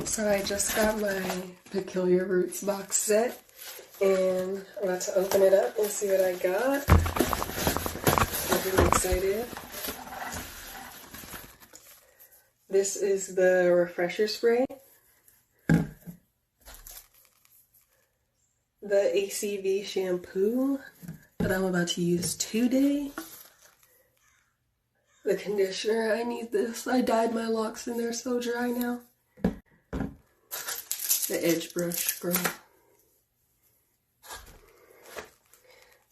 So I just got my Peculiar Roots box set, and I'm about to open it up and see what I got. I'm really excited. This is the refresher spray. The ACV shampoo that I'm about to use today. The conditioner, I need this. I dyed my locks and they're so dry now. The edge brush, girl.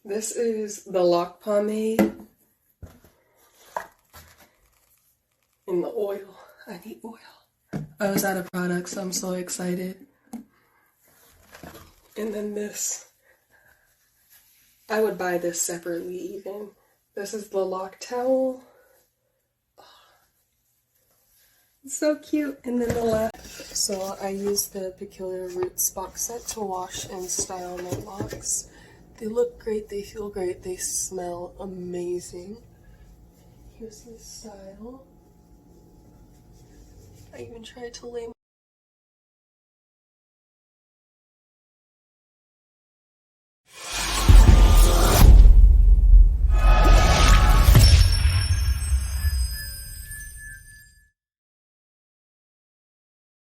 This is the lock pomade. And the oil. I need oil. I was out of products, so I'm so excited. And then this. I would buy this separately even. This is the lock towel. It's so cute. And then the last. So I used the Peculiar Roots box set to wash and style my locks. They look great, they feel great, they smell amazing. Here's the style. I even tried to lay